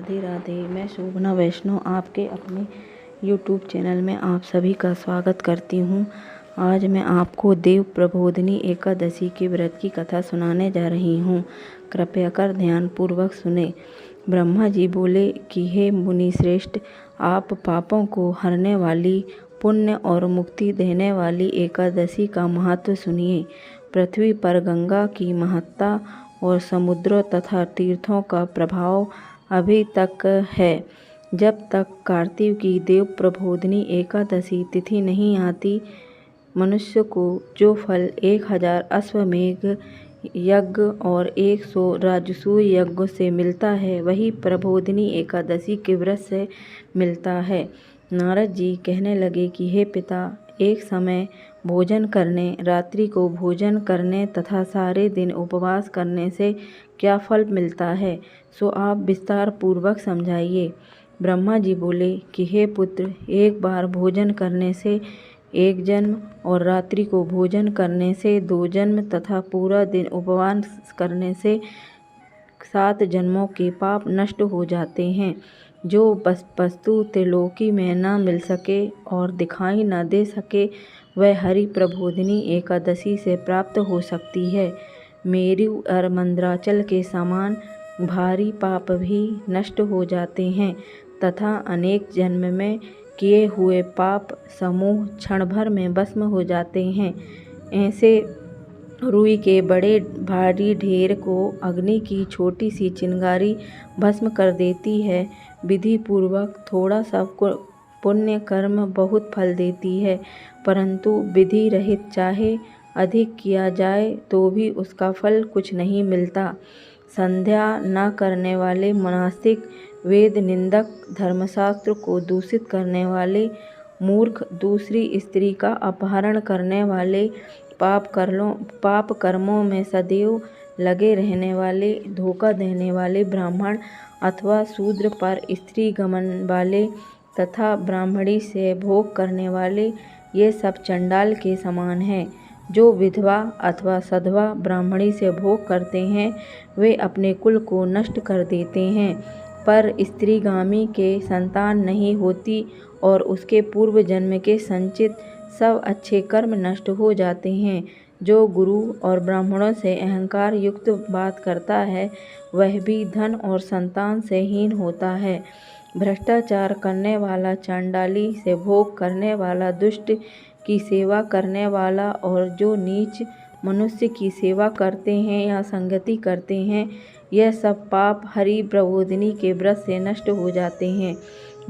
राधे राधे। मैं शोभना वैष्णव आपके अपने YouTube चैनल में आप सभी का स्वागत करती हूँ। आज मैं आपको देव प्रबोधिनी एकादशी के व्रत की कथा सुनाने जा रही हूँ। कृपया कर ध्यान पूर्वक सुने। ब्रह्मा जी बोले कि हे मुनि श्रेष्ठ, आप पापों को हरने वाली, पुण्य और मुक्ति देने वाली एकादशी का महत्व सुनिए। पृथ्वी पर गंगा की महत्ता और समुद्रों तथा तीर्थों का प्रभाव अभी तक है। जब तक कार्तिक की देव प्रबोधिनी एकादशी तिथि नहीं आती, मनुष्य को जो फल 1000 अश्वमेघ यज्ञ और 100 राजसूय यज्ञ से मिलता है, वही प्रबोधिनी एकादशी के व्रत से मिलता है। नारद जी कहने लगे कि हे पिता, एक समय भोजन करने, रात्रि को भोजन करने तथा सारे दिन उपवास करने से क्या फल मिलता है, सो आप विस्तार पूर्वक समझाइए। ब्रह्मा जी बोले कि हे पुत्र, एक बार भोजन करने से 1 जन्म और रात्रि को भोजन करने से 2 जन्म तथा पूरा दिन उपवास करने से 7 जन्मों के पाप नष्ट हो जाते हैं। जो वस्तु त्रिलोकी में न मिल सके और दिखाई न दे सके, वह हरि प्रबोधिनी एकादशी से प्राप्त हो सकती है। मेरु और मंदराचल के समान भारी पाप भी नष्ट हो जाते हैं तथा अनेक जन्म में किए हुए पाप समूह क्षण भर में भस्म हो जाते हैं। ऐसे रुई के बड़े भारी ढेर को अग्नि की छोटी सी चिंगारी भस्म कर देती है। विधि पूर्वक थोड़ा सा पुण्य कर्म बहुत फल देती है, परंतु विधि रहित चाहे अधिक किया जाए तो भी उसका फल कुछ नहीं मिलता। संध्या न करने वाले मुनास्तिक, वेद निंदक, धर्मशास्त्र को दूषित करने वाले मूर्ख, दूसरी स्त्री का अपहरण करने वाले, पाप कर्मों में सदैव लगे रहने वाले, धोखा देने वाले ब्राह्मण अथवा शूद्र पर स्त्री गमन वाले तथा ब्राह्मणी से भोग करने वाले, ये सब चंडाल के समान हैं। जो विधवा अथवा सधवा ब्राह्मणी से भोग करते हैं, वे अपने कुल को नष्ट कर देते हैं, पर स्त्रीगामी के संतान नहीं होती और उसके पूर्व जन्म के संचित सब अच्छे कर्म नष्ट हो जाते हैं। जो गुरु और ब्राह्मणों से अहंकार युक्त बात करता है, वह भी धन और संतान से हीन होता है। भ्रष्टाचार करने वाला, चांडाली से भोग करने वाला, दुष्ट की सेवा करने वाला और जो नीच मनुष्य की सेवा करते हैं या संगति करते हैं, यह सब पाप हरि प्रबोधिनी के व्रत से नष्ट हो जाते हैं।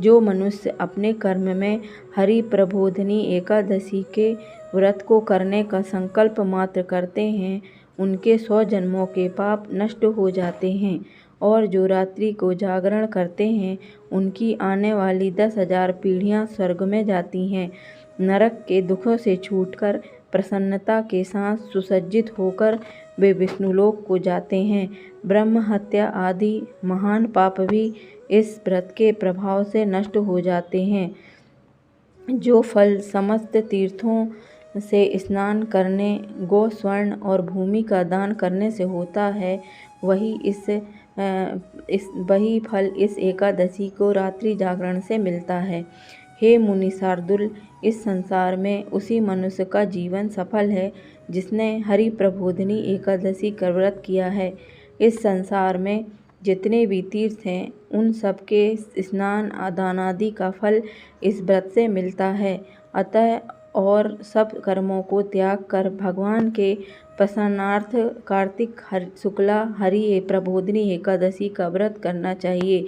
जो मनुष्य अपने कर्म में हरि प्रबोधिनी एकादशी के व्रत को करने का संकल्प मात्र करते हैं, उनके 100 जन्मों के पाप नष्ट हो जाते हैं। और जो रात्रि को जागरण करते हैं, उनकी आने वाली 10,000 पीढ़ियाँ स्वर्ग में जाती हैं। नरक के दुखों से छूटकर प्रसन्नता के साथ सुसज्जित होकर वे विष्णुलोक को जाते हैं। ब्रह्म हत्या आदि महान पाप भी इस व्रत के प्रभाव से नष्ट हो जाते हैं। जो फल समस्त तीर्थों से स्नान करने, गौ, स्वर्ण और भूमि का दान करने से होता है, वही फल इस एकादशी को रात्रि जागरण से मिलता है। हे मुनि शार्दुल, इस संसार में उसी मनुष्य का जीवन सफल है जिसने हरि प्रबोधिनी एकादशी का व्रत किया है। इस संसार में जितने भी तीर्थ हैं, उन सब के स्नान दान आदि का फल इस व्रत से मिलता है। अतः और सब कर्मों को त्याग कर भगवान के प्रसन्नार्थ कार्तिक शुक्ला हरि प्रबोधिनी एकादशी का व्रत करना चाहिए।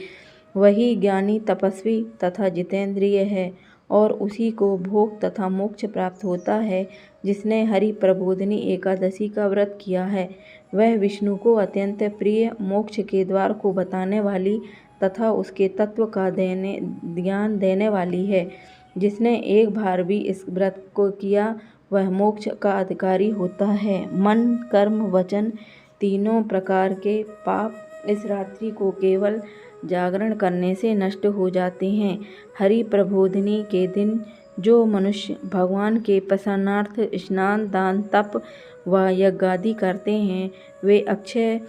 वही ज्ञानी, तपस्वी तथा जितेंद्रिय है और उसी को भोग तथा मोक्ष प्राप्त होता है। जिसने हरि प्रबोधिनी एकादशी का व्रत किया है, वह विष्णु को अत्यंत प्रिय, मोक्ष के द्वार को बताने वाली तथा उसके तत्व का ज्ञान देने वाली है। जिसने एक बार भी इस व्रत को किया, वह मोक्ष का अधिकारी होता है। मन, कर्म, वचन तीनों प्रकार के पाप इस रात्रि को केवल जागरण करने से नष्ट हो जाते हैं। हरि प्रबोधिनी के दिन जो मनुष्य भगवान के प्रसन्नार्थ स्नान, दान, तप व यज्ञादि करते हैं, वे अक्षय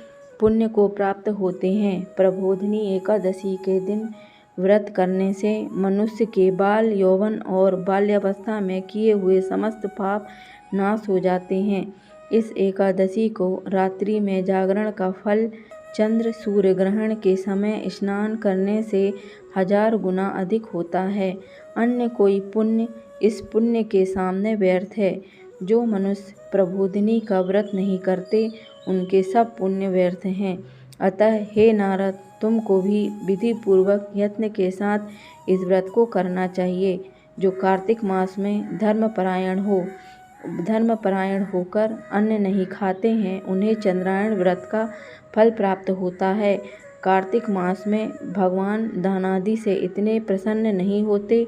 पुण्य को प्राप्त होते हैं। प्रबोधिनी एकादशी के दिन व्रत करने से मनुष्य के बाल यौवन और बाल्यावस्था में किए हुए समस्त पाप नाश हो जाते हैं। इस एकादशी को रात्रि में जागरण का फल चंद्र सूर्य ग्रहण के समय स्नान करने से 1000 गुना अधिक होता है। अन्य कोई पुण्य इस पुण्य के सामने व्यर्थ है। जो मनुष्य प्रबोधिनी का व्रत नहीं करते उनके सब पुण्य व्यर्थ हैं। अतः हे नारद, तुमको भी विधि पूर्वक यत्न के साथ इस व्रत को करना चाहिए। जो कार्तिक मास में धर्मपरायण होकर अन्न नहीं खाते हैं उन्हें चंद्रायण व्रत का फल प्राप्त होता है। कार्तिक मास में भगवान दानादि से इतने प्रसन्न नहीं होते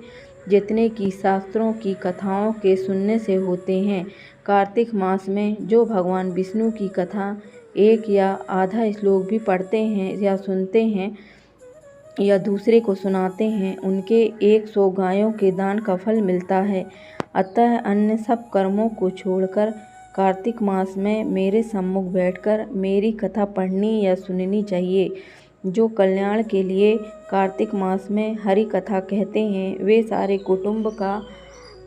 जितने कि शास्त्रों की कथाओं के सुनने से होते हैं। कार्तिक मास में जो भगवान विष्णु की कथा एक या आधा श्लोक भी पढ़ते हैं या सुनते हैं या दूसरे को सुनाते हैं उनके 100 गायों के दान का फल मिलता है। अतः अन्य सब कर्मों को छोड़कर कार्तिक मास में मेरे सम्मुख बैठकर मेरी कथा पढ़नी या सुननी चाहिए। जो कल्याण के लिए कार्तिक मास में हरि कथा कहते हैं वे सारे कुटुंब का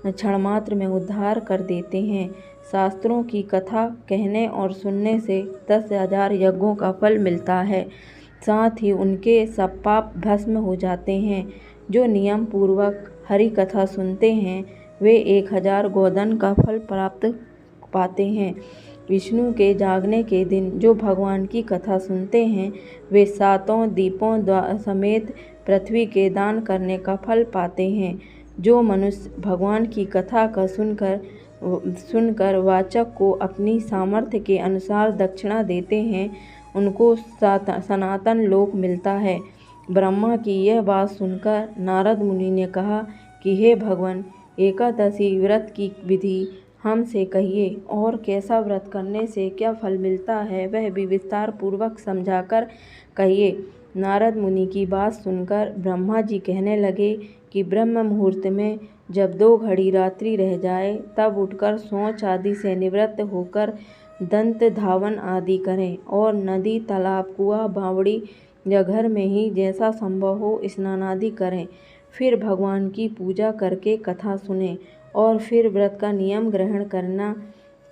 क्षणमात्र में उद्धार कर देते हैं। शास्त्रों की कथा कहने और सुनने से 10,000 यज्ञों का फल मिलता है, साथ ही उनके सब पाप भस्म हो जाते हैं। जो नियम पूर्वक हरि कथा सुनते हैं वे 1000 गोदान का फल प्राप्त पाते हैं। विष्णु के जागने के दिन जो भगवान की कथा सुनते हैं वे 7 दीपों समेत पृथ्वी के दान करने का फल पाते हैं। जो मनुष्य भगवान की कथा का सुनकर वाचक को अपनी सामर्थ्य के अनुसार दक्षिणा देते हैं उनको सनातन लोक मिलता है। ब्रह्मा की यह बात सुनकर नारद मुनि ने कहा कि हे भगवान, एकादशी व्रत की विधि हमसे कहिए और कैसा व्रत करने से क्या फल मिलता है वह भी विस्तार पूर्वक समझाकर कहिए। नारद मुनि की बात सुनकर ब्रह्मा जी कहने लगे कि ब्रह्म मुहूर्त में जब 2 घड़ी रात्रि रह जाए तब उठकर शौच आदि से निवृत्त होकर दंत धावन आदि करें और नदी, तालाब, कुआं, बावड़ी या घर में ही जैसा संभव हो स्नान आदि करें। फिर भगवान की पूजा करके कथा सुने और फिर व्रत का नियम ग्रहण करना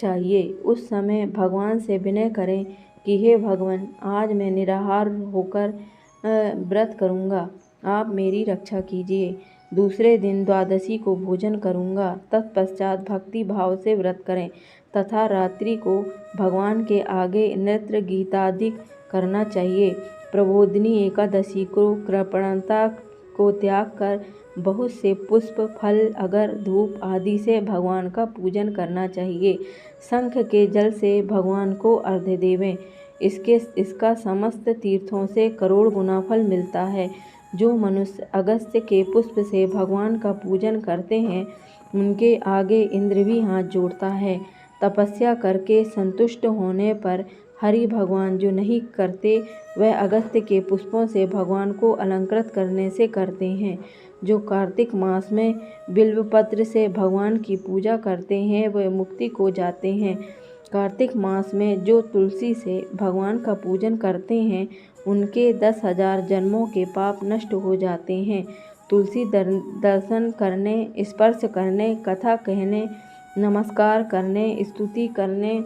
चाहिए। उस समय भगवान से विनय करें कि हे भगवान, आज मैं निराहार होकर व्रत करूँगा, आप मेरी रक्षा कीजिए। दूसरे दिन द्वादशी को भोजन करूँगा। तत्पश्चात भक्ति भाव से व्रत करें तथा रात्रि को भगवान के आगे नृत्य गीतादि करना चाहिए। प्रबोधिनी एकादशी को कृपणता को त्याग कर बहुत से पुष्प, फल, अगर, धूप आदि से भगवान का पूजन करना चाहिए। शंख के जल से भगवान को अर्घ्य देवें। इसका समस्त तीर्थों से करोड़ गुना फल मिलता है। जो मनुष्य अगस्त्य के पुष्प से भगवान का पूजन करते हैं उनके आगे इंद्र भी हाथ जोड़ता है। तपस्या करके संतुष्ट होने पर हरि भगवान जो नहीं करते वह अगस्त्य के पुष्पों से भगवान को अलंकृत करने से करते हैं। जो कार्तिक मास में बिल्वपत्र से भगवान की पूजा करते हैं वह मुक्ति को जाते हैं। कार्तिक मास में जो तुलसी से भगवान का पूजन करते हैं उनके 10,000 जन्मों के पाप नष्ट हो जाते हैं। तुलसी दर्शन करने, स्पर्श करने, कथा कहने, नमस्कार करने, स्तुति करने,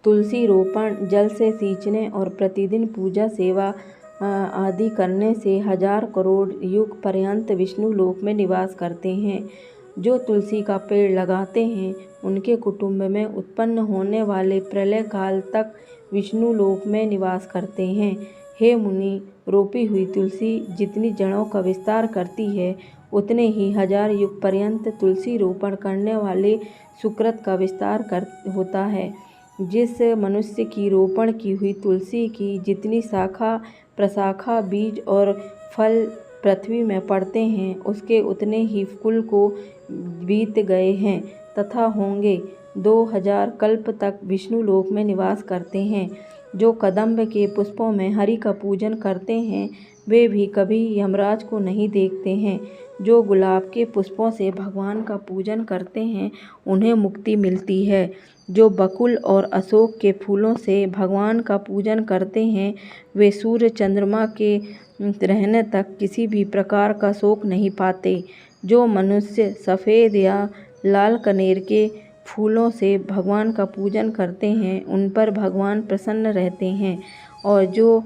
तुलसी रोपण, जल से सींचने और प्रतिदिन पूजा सेवा आदि करने से 1000 करोड़ युग पर्यंत विष्णु लोक में निवास करते हैं। जो तुलसी का पेड़ लगाते हैं उनके कुटुंब में उत्पन्न होने वाले प्रलय काल तक विष्णु लोक में निवास करते हैं। हे मुनि, रोपी हुई तुलसी जितनी जड़ों का विस्तार करती है उतने ही 1000 युग पर्यंत तुलसी रोपण करने वाले सुकृत का विस्तार होता है। जिस मनुष्य की रोपण की हुई तुलसी की जितनी शाखा, प्रशाखा, बीज और फल पृथ्वी में पड़ते हैं उसके उतने ही कुल को बीत गए हैं तथा होंगे। 2000 कल्प तक विष्णु लोक में निवास करते हैं। जो कदम्ब के पुष्पों में हरि का पूजन करते हैं वे भी कभी यमराज को नहीं देखते हैं। जो गुलाब के पुष्पों से भगवान का पूजन करते हैं उन्हें मुक्ति मिलती है। जो बकुल और अशोक के फूलों से भगवान का पूजन करते हैं वे सूर्य चंद्रमा के रहने तक किसी भी प्रकार का शोक नहीं पाते। जो मनुष्य सफ़ेद या लाल कनेर के फूलों से भगवान का पूजन करते हैं उन पर भगवान प्रसन्न रहते हैं। और जो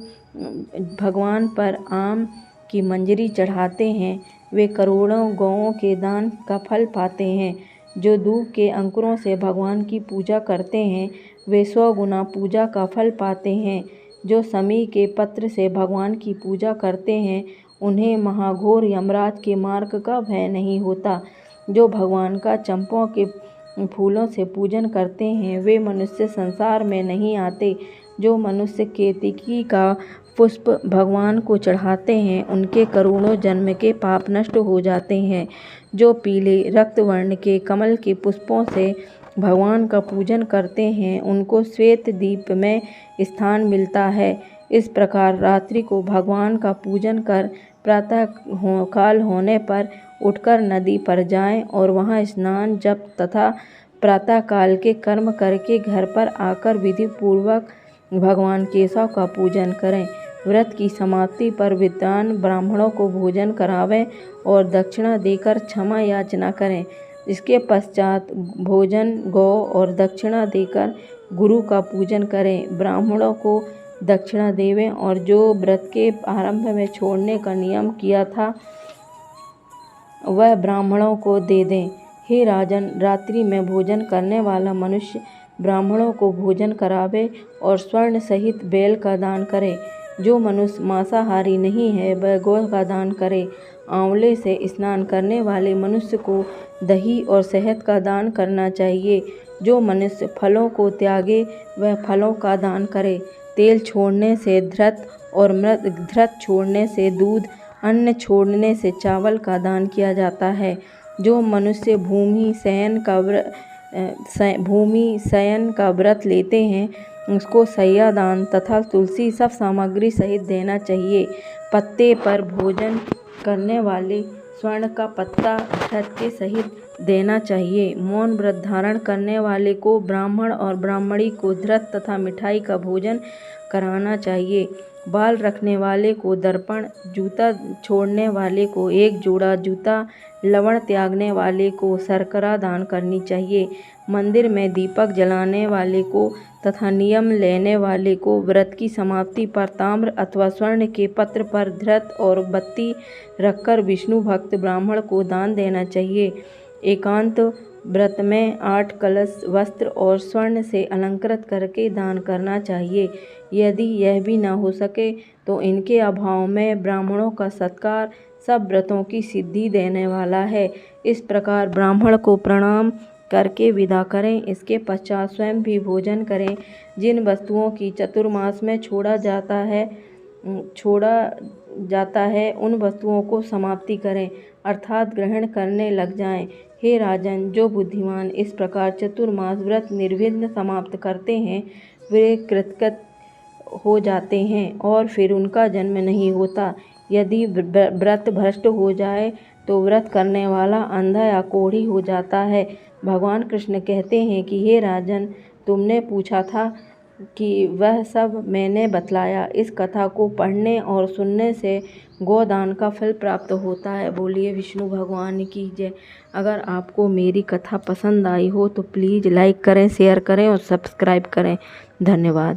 भगवान पर आम की मंजरी चढ़ाते हैं वे करोड़ों गौओं के दान का फल पाते हैं। जो दूब के अंकुरों से भगवान की पूजा करते हैं वे 100 गुना पूजा का फल पाते हैं। जो समी के पत्र से भगवान की पूजा करते हैं उन्हें महाघोर यमराज के मार्ग का भय नहीं होता। जो भगवान का चंपों के फूलों से पूजन करते हैं वे मनुष्य संसार में नहीं आते। जो मनुष्य केतकी का पुष्प भगवान को चढ़ाते हैं उनके करोड़ों जन्म के पाप नष्ट हो जाते हैं। जो पीले रक्त वर्ण के कमल के पुष्पों से भगवान का पूजन करते हैं उनको श्वेत दीप में स्थान मिलता है। इस प्रकार रात्रि को भगवान का पूजन कर प्रातः काल होने पर उठकर नदी पर जाएं और वहां स्नान जप तथा प्रातः काल के कर्म करके घर पर आकर विधि पूर्वक भगवान केशव का पूजन करें। व्रत की समाप्ति पर विद्वान ब्राह्मणों को भोजन करावें और दक्षिणा देकर क्षमा याचना करें। इसके पश्चात भोजन गौ और दक्षिणा देकर गुरु का पूजन करें। ब्राह्मणों को दक्षिणा देवें और जो व्रत के आरंभ में छोड़ने का नियम किया था वह ब्राह्मणों को दे दें। हे राजन, रात्रि में भोजन करने वाला मनुष्य ब्राह्मणों को भोजन करावे और स्वर्ण सहित बैल का दान करे। जो मनुष्य मांसाहारी नहीं है वह गौ का दान करे। आंवले से स्नान करने वाले मनुष्य को दही और शहद का दान करना चाहिए। जो मनुष्य फलों को त्यागे वह फलों का दान करे। तेल छोड़ने से घृत और घृत छोड़ने से दूध, अन्न छोड़ने से चावल का दान किया जाता है। जो मनुष्य भूमि शयन का व्रत लेते हैं उसको सैया दान तथा तुलसी सब सामग्री सहित देना चाहिए। पत्ते पर भोजन करने वाले स्वर्ण का पत्ता घृत के सहित देना चाहिए। मौन व्रत धारण करने वाले को ब्राह्मण और ब्राह्मणी को घृत तथा मिठाई का भोजन कराना चाहिए। बाल रखने वाले को दर्पण, जूता छोड़ने वाले को 1 जोड़ा जूता, लवण त्यागने वाले को शर्करा दान करनी चाहिए। मंदिर में दीपक जलाने वाले को तथा नियम लेने वाले को व्रत की समाप्ति पर ताम्र अथवा स्वर्ण के पत्र पर घृत और बत्ती रखकर विष्णु भक्त ब्राह्मण को दान देना चाहिए। एकांत व्रत में 8 कलश वस्त्र और स्वर्ण से अलंकृत करके दान करना चाहिए। यदि यह भी न हो सके तो इनके अभाव में ब्राह्मणों का सत्कार सब व्रतों की सिद्धि देने वाला है। इस प्रकार ब्राह्मण को प्रणाम करके विदा करें। इसके पश्चात स्वयं भी भोजन करें। जिन वस्तुओं की चतुर्मास में छोड़ा जाता है उन वस्तुओं को समाप्ति करें अर्थात ग्रहण करने लग जाएं। हे राजन, जो बुद्धिमान इस प्रकार चतुर्मास व्रत निर्विघ्न समाप्त करते हैं वे कृतकृत हो जाते हैं और फिर उनका जन्म नहीं होता। यदि व्रत भ्रष्ट हो जाए तो व्रत करने वाला अंधा या कोढ़ी हो जाता है। भगवान कृष्ण कहते हैं कि हे राजन, तुमने पूछा था कि वह सब मैंने बतलाया। इस कथा को पढ़ने और सुनने से गोदान का फल प्राप्त होता है। बोलिए विष्णु भगवान की जय। अगर आपको मेरी कथा पसंद आई हो तो प्लीज़ लाइक करें, शेयर करें और सब्सक्राइब करें। धन्यवाद।